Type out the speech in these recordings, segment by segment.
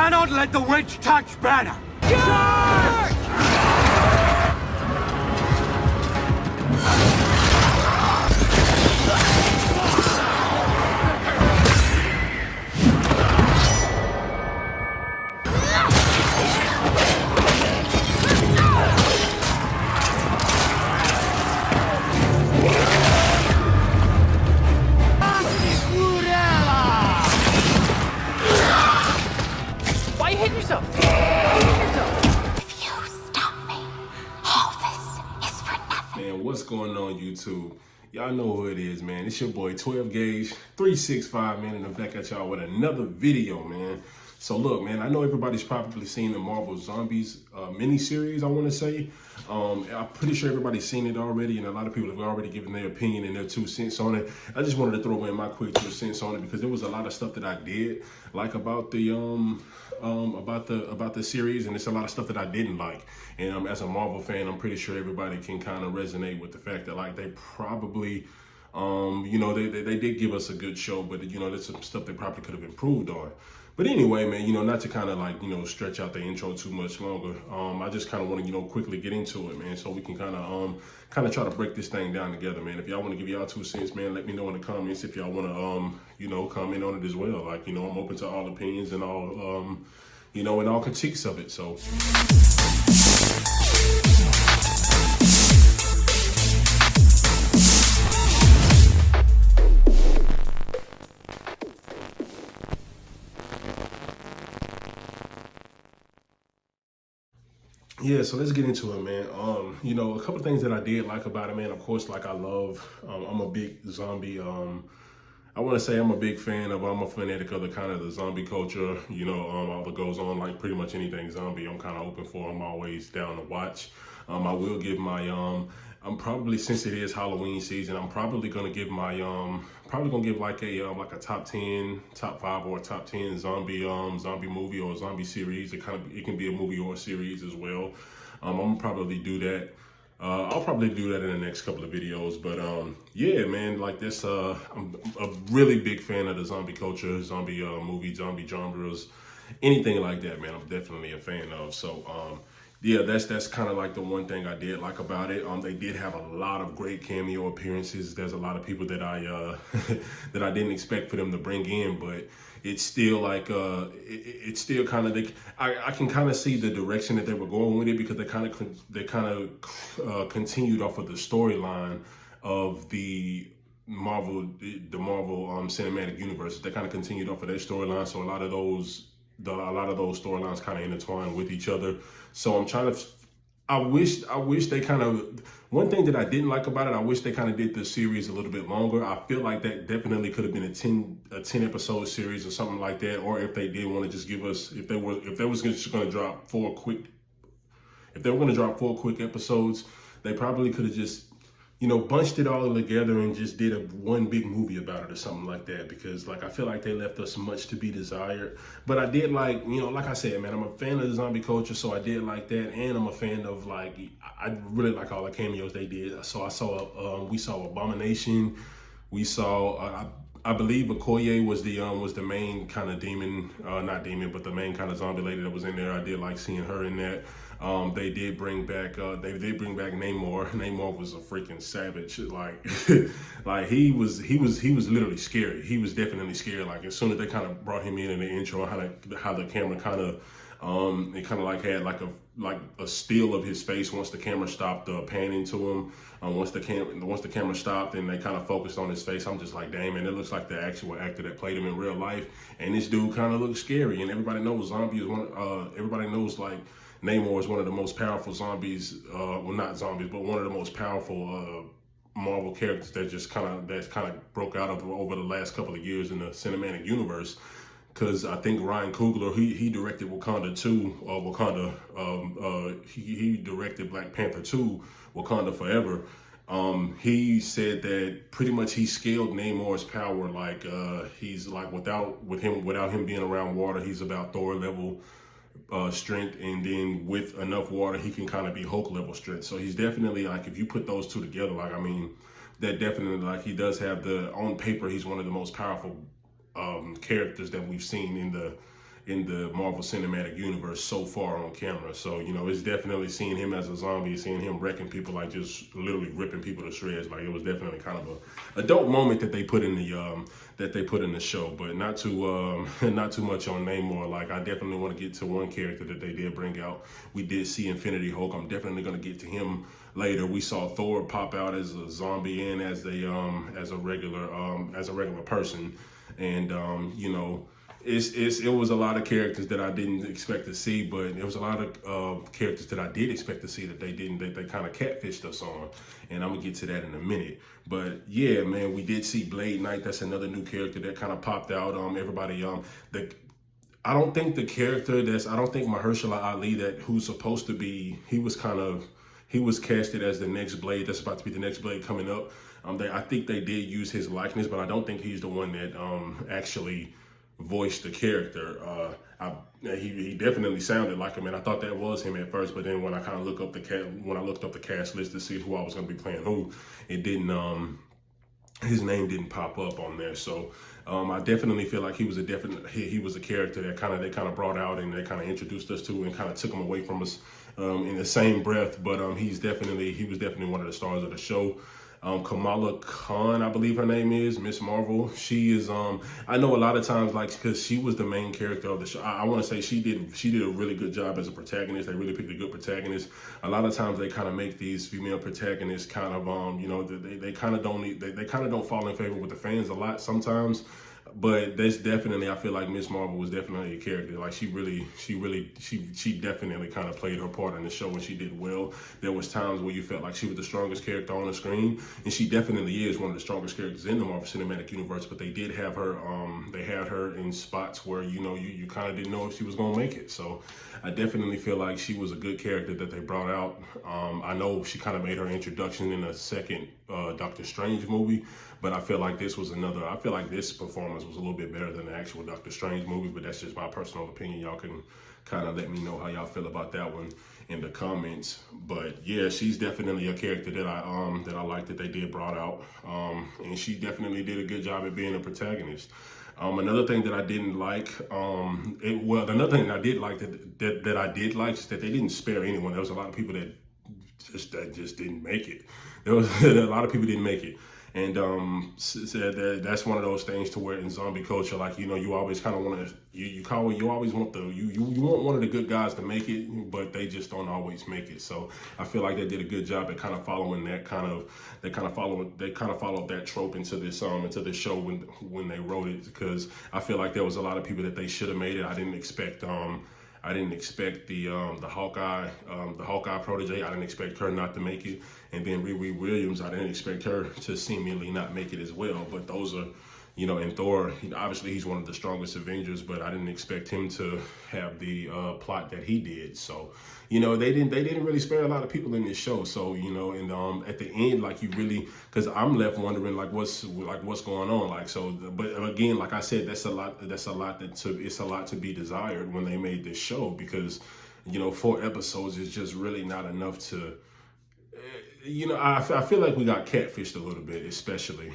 cannot let the witch touch Banner! Why are you hitting yourself? If you stop me, all this is for nothing. Man, what's going on YouTube? Y'all know who it is, man. It's your boy 12 Gauge 365, man, and I'm back at y'all with another video, man. So look, man, I know everybody's probably seen the Marvel Zombies miniseries, I want to say. I'm pretty sure everybody's seen it already, and a lot of people have already given their opinion and their 2 cents on it. I just wanted to throw in my quick 2 cents on it because there was a lot of stuff that I did like about the series, and it's a lot of stuff that I didn't like. And as a Marvel fan, I'm pretty sure everybody can kind of resonate with the fact that like they probably you know, they did give us a good show, but you know, there's some stuff they probably could have improved on. But anyway, man, you know, not to kind of like, you know, stretch out the intro too much longer. I just kind of want to, you know, quickly get into it, man, so we can kind of try to break this thing down together, man. If y'all want to give y'all 2 cents, man, let me know in the comments if y'all want to, you know, comment on it as well. Like, you know, I'm open to all opinions and all, you know, and all critiques of it. So. Yeah, so let's get into it, man. You know, a couple of things that I did like about it, man. Of course, like I love, I'm a big zombie, I want to say I'm a big fan of, I'm a fanatic of the kind of the zombie culture, you know, all that goes on, like pretty much anything zombie, I'm kind of open for, I'm always down to watch. I will give my, I'm probably, since it is Halloween season, I'm probably going to give my, probably going to give like a top 10, top 5 or a top 10 zombie, zombie movie or zombie series. It can be a movie or a series as well. I'm gonna probably do that. I'll probably do that in the next couple of videos, but yeah, man, like this, I'm a really big fan of the zombie culture, zombie movie, zombie genres, anything like that, man. I'm definitely a fan of. So yeah, that's kind of like the one thing I did like about it. They did have a lot of great cameo appearances. There's a lot of people that I that I didn't expect for them to bring in, but it's still like it's still kind of, I can kind of see the direction that they were going with it, because they kind of continued off of the storyline of the Marvel cinematic universe. They kind of continued off of their storyline, so a lot of those storylines kind of intertwine with each other. So I'm trying to, I wish they kind of, one thing that I didn't like about it, I wish they kind of did the series a little bit longer. I feel like that definitely could have been a 10 episode series or something like that. Or if they did want to just give us, if they was just going to drop 4 quick episodes, they probably could have just, you know, bunched it all together and just did one big movie about it or something like that, because like I feel like they left us much to be desired. But I did like, you know, like I said, man, I'm a fan of the zombie culture, so I did like that, and I'm a fan of, like, I really like all the cameos they did. So we saw Abomination, we saw I believe Okoye was the main kind of demon, not demon, but the main kind of zombie lady that was in there. I did like seeing her in that. They did bring back Namor. Namor was a freaking savage. Like, like he was literally scary. He was definitely scary. Like, as soon as they kind of brought him in the intro, how the camera kind of, it kind of like had like a still of his face once the camera stopped panning to him. Once the camera stopped and they kind of focused on his face, I'm just like, damn, man, it looks like the actual actor that played him in real life. And this dude kind of looks scary. And everybody knows everybody knows, like, Namor is one of the most powerful zombies, well, not zombies, but one of the most powerful Marvel characters that kind of broke out over the last couple of years in the cinematic universe. Because I think Ryan Coogler, he directed Wakanda 2, he directed Black Panther 2, Wakanda Forever. He said that pretty much he scaled Namor's power, like he's like without him being around water, he's about Thor level strength, and then with enough water he can kind of be Hulk level strength. So he's definitely, like, if you put those two together, like, I mean, that definitely, like, he does have on paper, he's one of the most powerful characters that we've seen in in the Marvel Cinematic Universe so far on camera. So, you know, it's definitely seeing him as a zombie, seeing him wrecking people, like just literally ripping people to shreds. Like, it was definitely kind of a dope moment that they put in the show. But not too not too much on Namor. Like, I definitely want to get to one character that they did bring out. We did see Infinity Hulk. I'm definitely going to get to him later. We saw Thor pop out as a zombie and as a regular person, and you know, it was a lot of characters that I didn't expect to see, but it was a lot of characters that I did expect to see that they kind of catfished us on, and I'm gonna get to that in a minute. But yeah, man, we did see Blade Knight. That's another new character that kind of popped out. Everybody, I don't think Mahershala Ali, who's supposed to be, he was casted as the next Blade. That's about to be the next Blade coming up. I think they did use his likeness, but I don't think he's the one that actually voiced the character. He definitely sounded like him, and I thought that was him at first. But then when I kind of looked up the cast list to see who I was going to be playing who, it didn't. His name didn't pop up on there. So I definitely feel like he was a character that they kind of brought out and they kind of introduced us to and kind of took him away from us in the same breath. But he was definitely one of the stars of the show. Kamala Khan, I believe her name is, Miss Marvel. She is, I know a lot of times, like, because she was the main character of the show, I want to say she did a really good job as a protagonist. They really picked a good protagonist. A lot of times they kind of make these female protagonists kind of, you know, they kind of don't fall in favor with the fans a lot sometimes. But that's definitely, I feel like Miss Marvel was definitely a character. Like, she definitely kind of played her part in the show, and she did well. There was times where you felt like she was the strongest character on the screen, and she definitely is one of the strongest characters in the Marvel Cinematic Universe. But they did have her, they had her in spots where, you know, you kind of didn't know if she was gonna make it. So I definitely feel like she was a good character that they brought out. I know she kind of made her introduction in the second Doctor Strange movie, but I feel like this performance was a little bit better than the actual Doctor Strange movie, but that's just my personal opinion. Y'all can kind of let me know how y'all feel about that one in the comments. But yeah, she's definitely a character that I like that they did brought out, and she definitely did a good job at being a protagonist. Another thing that I didn't like, another thing I did like that I did like is that they didn't spare anyone. There was a lot of people that just didn't make it. There was a lot of people didn't make it. And said that that's one of those things to where in zombie culture, like, you know, you always kind of want to, you always want you want one of the good guys to make it, but they just don't always make it. So I feel like they did a good job at kind of following that they kind of followed that trope into this show when they wrote it, because I feel like there was a lot of people that they should have made it. I didn't expect the Hawkeye protege. I didn't expect her not to make it, and then Riri Williams, I didn't expect her to seemingly not make it as well. But those are, you know, and Thor, obviously he's one of the strongest Avengers, but I didn't expect him to have the plot that he did. So, you know, they didn't really spare a lot of people in this show. So, you know, and at the end, like, you really, because I'm left wondering what's going on. Like, so, but again, like I said, it's a lot to be desired when they made this show, because, you know, 4 episodes is just really not enough to, you know, I feel like we got catfished a little bit, especially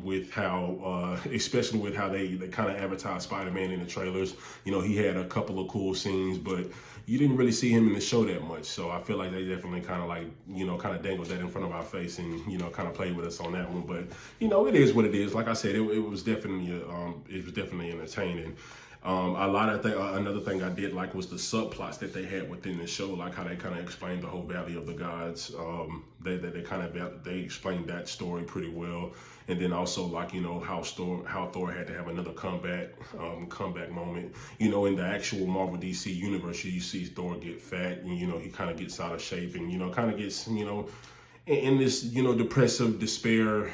with how they kind of advertised Spider-Man in the trailers. You know, he had a couple of cool scenes, but you didn't really see him in the show that much. So I feel like they definitely kind of dangled that in front of our face and, you know, kind of played with us on that one. But, you know, it is what it is. Like I said, it was definitely entertaining. Another thing I did like was the subplots that they had within the show, like how they kind of explained the whole Valley of the Gods. They explained that story pretty well, and then also, like, you know, how Thor had to have another comeback moment. You know, in the actual Marvel DC universe, you see Thor get fat, and, you know, he kind of gets out of shape, and, you know, kind of gets, you know, in this, you know, depressive despair,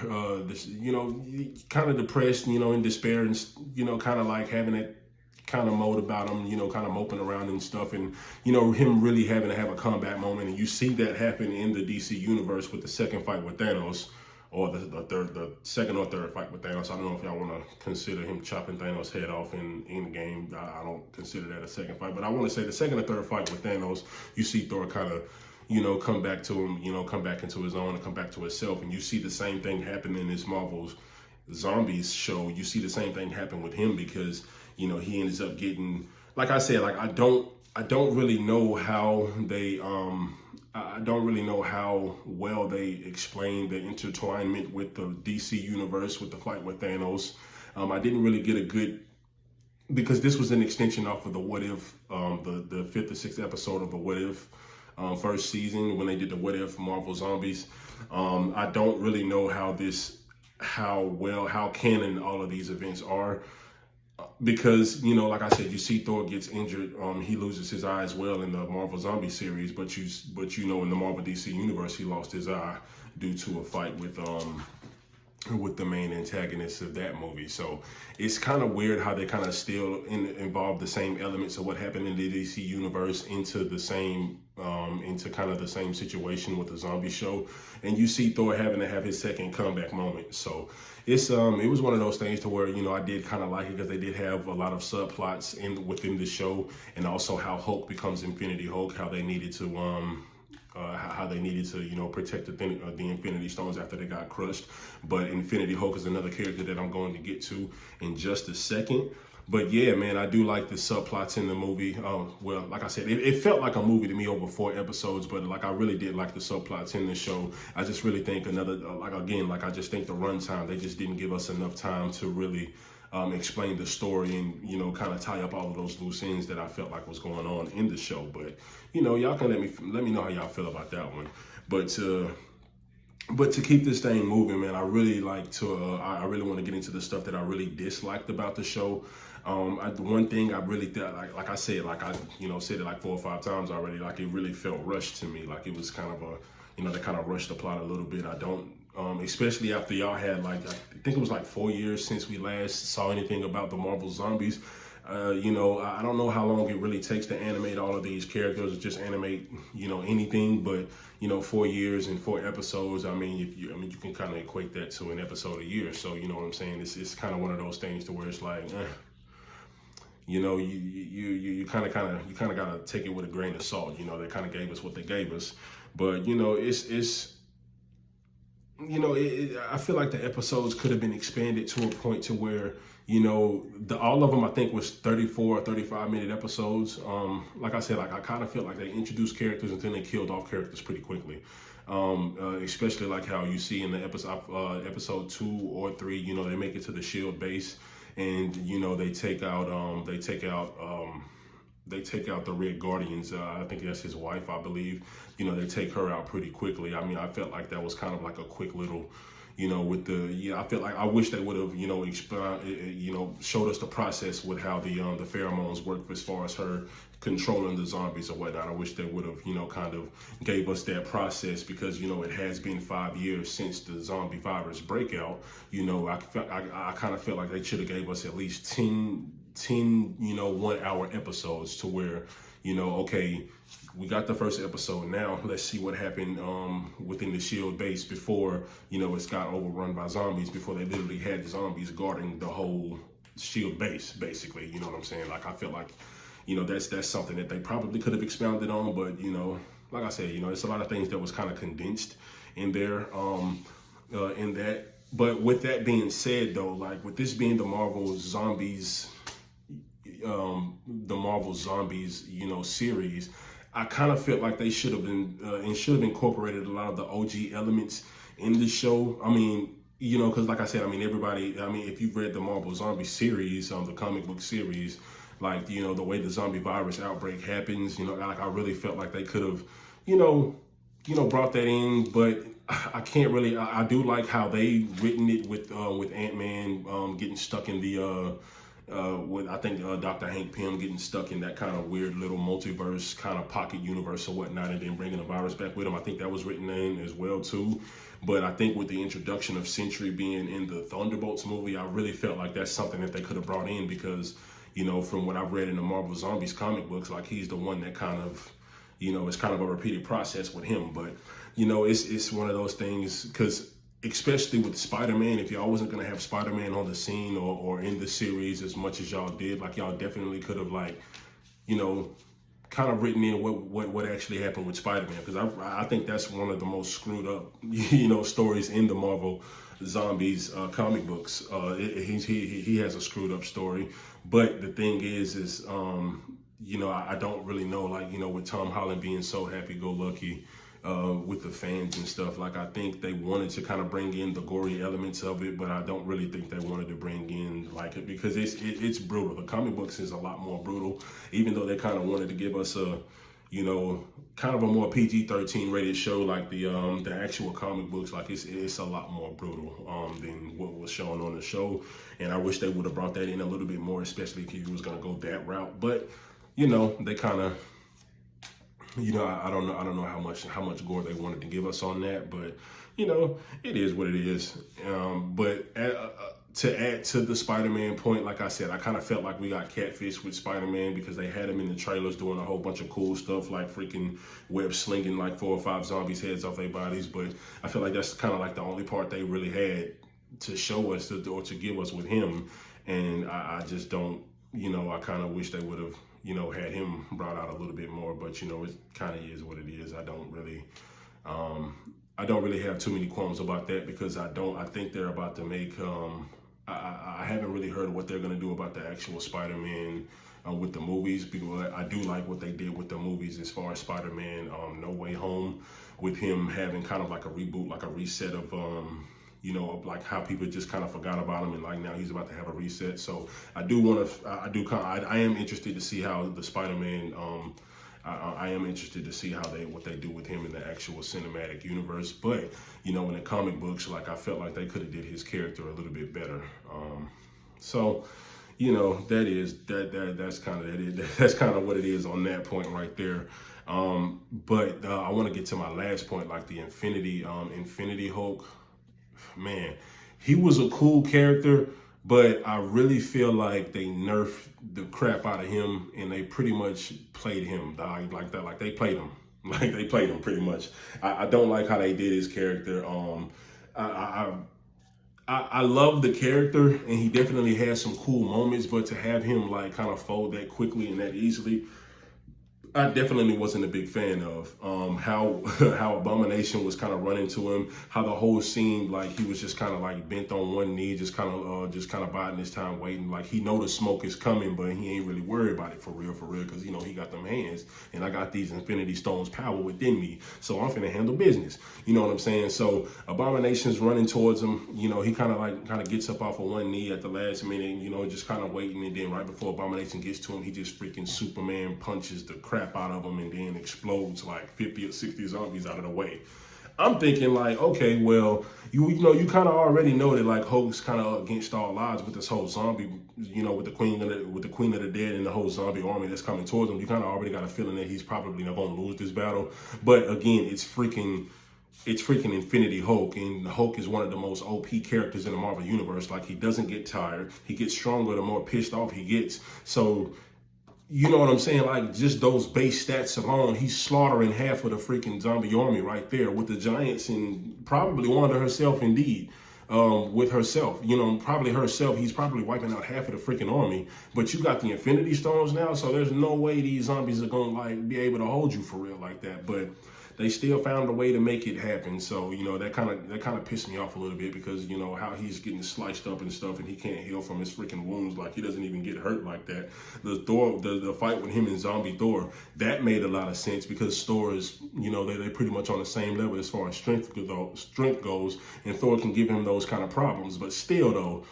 this, you know, kind of depressed, you know, in despair, and, you know, kind of like having that kind of mode about him, you know, kind of moping around and stuff, and, you know, him really having to have a comeback moment. And you see that happen in the DC universe with the second fight with Thanos, or the second or third fight with Thanos. I don't know if y'all want to consider him chopping Thanos' head off in the game. I don't consider that a second fight, but I want to say the second or third fight with Thanos, you see Thor kind of, you know, come back to him, you know, come back into his own and come back to himself. And you see the same thing happen in this Marvel's Zombies show. You see the same thing happen with him, because, you know, he ends up getting, like I said, like I don't really know how they I don't really know how well they explain the intertwinement with the DC universe with the fight with Thanos. I didn't really get a good, because this was an extension off of the What If, the fifth or sixth episode of the What If first season when they did the What If Marvel Zombies. I don't really know how canon all of these events are. Because, you know, like I said, you see Thor gets injured. He loses his eye as well in the Marvel Zombie series. But you know, in the Marvel DC universe, he lost his eye due to a fight with the main antagonist of that movie. So it's kind of weird how they kind of still involve the same elements of what happened in the DC universe into the same into kind of the same situation with the zombie show. And you see Thor having to have his second comeback moment. So it's it was one of those things to where, you know, I did kind of like it because they did have a lot of subplots within the show, and also how Hulk becomes Infinity Hulk, how they needed to you know, protect the Infinity Stones after they got crushed. But Infinity Hulk is another character that I'm going to get to in just a second. But yeah, man, I do like the subplots in the movie. Well, like I said, it felt like a movie to me over 4 episodes, but like I really did like the subplots in the show. I just really think I just think the runtime, they just didn't give us enough time to really explain the story and, you know, kind of tie up all of those loose ends that I felt like was going on in the show. But, you know, y'all can let me know how y'all feel about that one. But to keep this thing moving, man, I really want to get into the stuff that I really disliked about the show. One thing I really thought, like I said, like I, you know, said it like 4 or 5 times already, like it really felt rushed to me. Like it was kind of they kind of rushed the plot a little bit. I don't, especially after y'all had I think it was like 4 years since we last saw anything about the Marvel Zombies. You know, I don't know how long it really takes to animate all of these characters, or just animate, you know, anything. But, you know, 4 years and 4 episodes. I mean, you can kind of equate that to an episode a year. So, you know what I'm saying? It's kind of one of those things to where it's like, you know, you kind of gotta take it with a grain of salt. You know, they kind of gave us what they gave us, but you know, I feel like the episodes could have been expanded to a point to where, you know, all of them I think was 34 or 35-minute episodes. Like I said, like I kind of feel like they introduced characters and then they killed off characters pretty quickly. Especially like how you see in the episode 2 or 3, you know, they make it to the Shield base. And, you know, they take out the Red Guardians. I think that's his wife, I believe. You know, they take her out pretty quickly. I mean, I felt like that was kind of like a quick little, you know, I feel like I wish they would have, you know, showed us the process with how the pheromones work as far as her controlling the zombies or whatnot. I wish they would have, you know, kind of gave us that process, because, you know, it has been 5 years since the zombie virus breakout. You know, I kind of felt like they should have gave us at least 10, you know, 1-hour episodes to where, you know, okay, we got the first episode. Now let's see what happened within the Shield base before, you know, it's got overrun by zombies, before they literally had zombies guarding the whole Shield base, basically. You know what I'm saying? Like, I feel like, you know, that's something that they probably could have expounded on, but, you know, like I said, you know, it's a lot of things that was kind of condensed in there, in that. But with that being said, though, like with this being the Marvel Zombies, you know, series, I kind of felt like they should have incorporated a lot of the OG elements in the show. I mean, you know, because like I said, I mean, if you've read the Marvel Zombie series, the comic book series, like, you know, the way the zombie virus outbreak happens, you know, like I really felt like they could have, you know, brought that in. But I can't really. I do like how they written it with Ant-Man getting stuck in the with I think Dr. Hank Pym getting stuck in that kind of weird little multiverse kind of pocket universe or whatnot, and then bringing the virus back with him. I think that was written in as well too. But I think with the introduction of Sentry being in the Thunderbolts movie, I really felt like that's something that they could have brought in, because, you know, from what I've read in the Marvel Zombies comic books, like he's the one that kind of, you know, it's kind of a repeated process with him. But, you know, it's one of those things, because especially with Spider-Man, if y'all wasn't going to have Spider-Man on the scene or in the series as much as y'all did, like y'all definitely could have, like, you know, kind of written in what actually happened with Spider-Man, because I think that's one of the most screwed up, you know, stories in the Marvel Zombies comic books. He has a screwed up story, But the thing is, you know, I don't really know, like, you know, with Tom Holland being so happy-go-lucky with the fans and stuff, like, I think they wanted to kind of bring in the gory elements of it, but I don't really think they wanted to bring in, like, it, because it's brutal. The comic books is a lot more brutal, even though they kind of wanted to give us a, you know, kind of a more PG-13 rated show, like the actual comic books. Like, it's a lot more brutal than what was shown on the show, and I wish they would have brought that in a little bit more, especially if you was gonna go that route. But you know, they kind of, you know, I don't know how much gore they wanted to give us on that, but you know, it is what it is. But to add to the Spider-Man point, like I said, I kind of felt like we got catfished with Spider-Man because they had him in the trailers doing a whole bunch of cool stuff, like freaking web slinging like 4 or 5 zombies' heads off their bodies. But I feel like that's kind of like the only part they really had to show us or to give us with him. And I just don't, you know, I kind of wish they would have, you know, had him brought out a little bit more. But, you know, it kind of is what it is. I don't really have too many qualms about that, because I think they're about to make, I haven't really heard what they're going to do about the actual Spider-Man with the movies, because I do like what they did with the movies as far as Spider-Man No Way Home, with him having kind of like a reboot, like a reset of, you know, like how people just kind of forgot about him, and like now he's about to have a reset. So I am interested to see how the Spider-Man, I am interested to see what they do with him in the actual cinematic universe. But you know, in the comic books, like, I felt like they could have did his character a little bit better. So you know, that's kind of what it is on that point right there. But I want to get to my last point, like the Infinity Hulk. Man, he was a cool character, but I really feel like they nerfed the crap out of him, and they pretty much played him like that. Like, they played him. Like, they played him pretty much. I don't like how they did his character. I love the character, and he definitely has some cool moments, but to have him like kind of fold that quickly and that easily, I definitely wasn't a big fan of. How Abomination was kind of running to him, how the whole scene, like, he was just kind of like bent on one knee, just kind of biding his time, waiting. Like, he know the smoke is coming, but he ain't really worried about it for real, because, you know, he got them hands, and I got these Infinity Stones power within me, so I'm finna handle business. You know what I'm saying? So Abomination's running towards him. You know, he kind of gets up off of one knee at the last minute, you know, just kind of waiting, and then right before Abomination gets to him, he just freaking Superman punches the crap out of him, and then explodes like 50 or 60 zombies out of the way. I'm thinking like, okay, well, you know, you kind of already know that like Hulk's kind of against all odds with this whole zombie, you know, with the Queen of the Dead and the whole zombie army that's coming towards him. You kind of already got a feeling that he's probably not going to lose this battle. But again, it's freaking Infinity Hulk, and Hulk is one of the most OP characters in the Marvel Universe. Like, he doesn't get tired. He gets stronger the more pissed off he gets. So, you know what I'm saying? Like, just those base stats alone, he's slaughtering half of the freaking zombie army right there with the giants, and probably Wanda herself, indeed, with herself. You know, probably herself, he's probably wiping out half of the freaking army. But you got the Infinity Stones now, so there's no way these zombies are gonna like be able to hold you for real like that. But they still found a way to make it happen. So, you know, that kind of pissed me off a little bit, because, you know, how he's getting sliced up and stuff, and he can't heal from his freaking wounds. Like, he doesn't even get hurt like that. The fight with him and Zombie Thor, that made a lot of sense, because Thor is, you know, they're pretty much on the same level as far as strength goes, and Thor can give him those kind of problems. But still, though,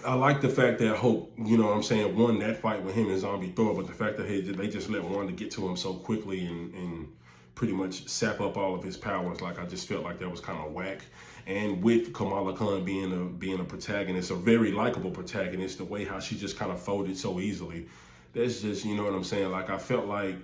I like the fact that Hulk, you know what I'm saying, won that fight with him and Zombie Thor, but the fact that they just let Wanda get to him so quickly and pretty much sap up all of his powers, like, I just felt like that was kind of whack. And with Kamala Khan being a protagonist, a very likable protagonist, the way how she just kind of folded so easily, that's just, you know what I'm saying, like, I felt like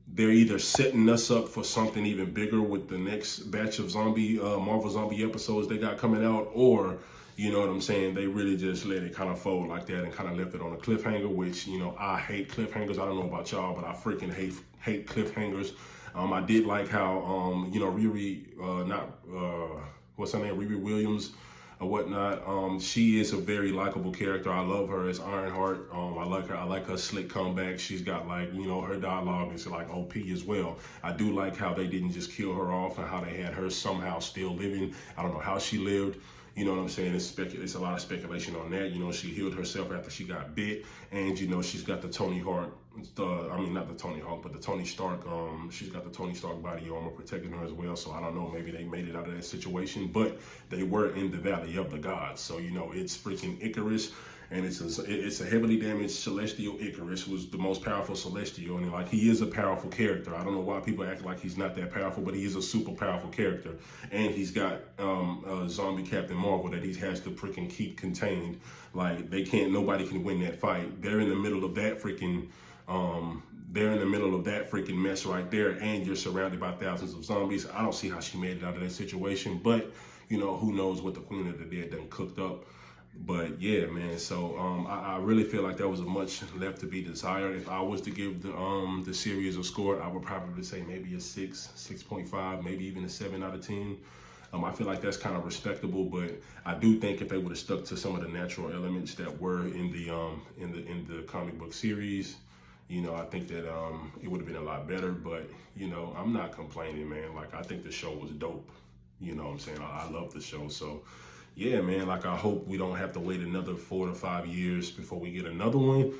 they're either setting us up for something even bigger with the next batch of Marvel zombie episodes they got coming out, or, you know what I'm saying, they really just let it kind of fold like that and kind of left it on a cliffhanger, which, you know, I hate cliffhangers. I don't know about y'all, but I freaking hate cliffhangers. I did like how, you know, Riri Williams or whatnot. She is a very likable character. I love her as Ironheart. I like her slick comeback. She's got, like, you know, her dialogue is like OP as well. I do like how they didn't just kill her off, and how they had her somehow still living. I don't know how she lived. You know what I'm saying? It's a lot of speculation on that. You know, she healed herself after she got bit, and you know, she's got the Tony Hawk. Not the Tony Hawk, but the Tony Stark. She's got the Tony Stark body armor protecting her as well. So I don't know, maybe they made it out of that situation, but they were in the Valley of the Gods. So you know, it's freaking Icarus. And it's a heavily damaged celestial Icarus, who's the most powerful celestial, and like he is a powerful character. I don't know why people act like he's not that powerful, but he is a super powerful character. And he's got a zombie Captain Marvel that he has to freaking keep contained. Like nobody can win that fight. They're in the middle of that freaking mess right there, and you're surrounded by thousands of zombies. I don't see how she made it out of that situation, but you know, who knows what the Queen of the Dead done cooked up. But yeah, man, so I really feel like there was much left to be desired. If I was to give the series a score, I would probably say maybe a 6.5, maybe even a 7 out of 10. I feel like that's kind of respectable, but I do think if they would have stuck to some of the natural elements that were in the comic book series, you know, I think that it would have been a lot better. But you know, I'm not complaining, man. Like, I think the show was dope. You know what I'm saying? I love the show. So yeah, man, like, I hope we don't have to wait another 4 to 5 years before we get another one.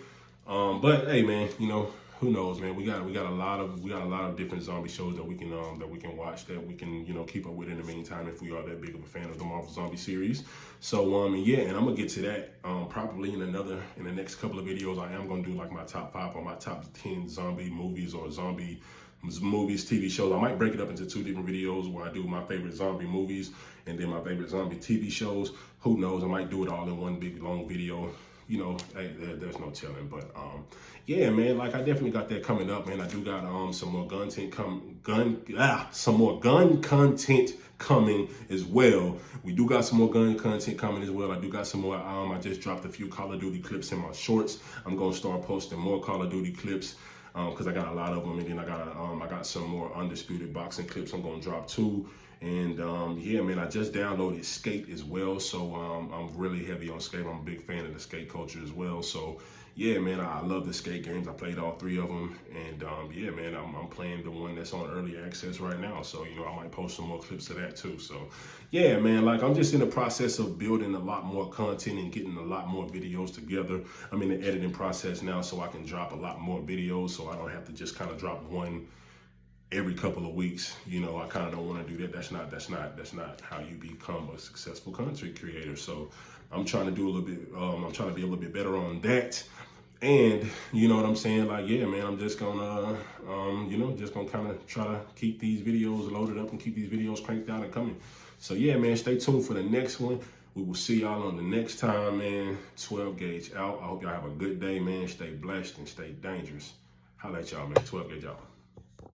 But hey, man, you know, who knows, man? We got a lot of different zombie shows that we can watch, that we can, you know, keep up with in the meantime if we are that big of a fan of the Marvel Zombie series. So yeah, and I'm gonna get to that probably in the next couple of videos. I am gonna do like my top 5 or my top 10 zombie movies or zombie movies, TV shows. I might break it up into 2 different videos where I do my favorite zombie movies and then my favorite zombie TV shows. Who knows? I might do it all in one big long video. You know, hey, there's no telling. But yeah, man, like, I definitely got that coming up, man. I do got some more gun content coming as well. We do got some more gun content coming as well. I do got some more. I just dropped a few Call of Duty clips in my shorts. I'm gonna start posting more Call of Duty clips, because I got a lot of them, and then I got some more Undisputed boxing clips I'm gonna drop too. And yeah, man, I just downloaded Skate as well, so I'm really heavy on Skate. I'm a big fan of the skate culture as well. So yeah, man, I love the Skate games. I played all 3 of them, and yeah, man, I'm playing the one that's on early access right now. So you know, I might post some more clips of that too. So yeah, man, like, I'm just in the process of building a lot more content and getting a lot more videos together. I'm in the editing process now, so I can drop a lot more videos, so I don't have to just kind of drop one every couple of weeks. You know, I kind of don't want to do that. That's not how you become a successful content creator. So I'm trying to do a little bit, I'm trying to be a little bit better on that. And you know what I'm saying? Like, yeah, man, I'm just gonna, you know, just gonna kind of try to keep these videos loaded up and keep these videos cranked out and coming. So yeah, man, stay tuned for the next one. We will see y'all on the next time, man. 12 Gauge out. I hope y'all have a good day, man. Stay blessed and stay dangerous. Holla at y'all, man. 12 Gauge out.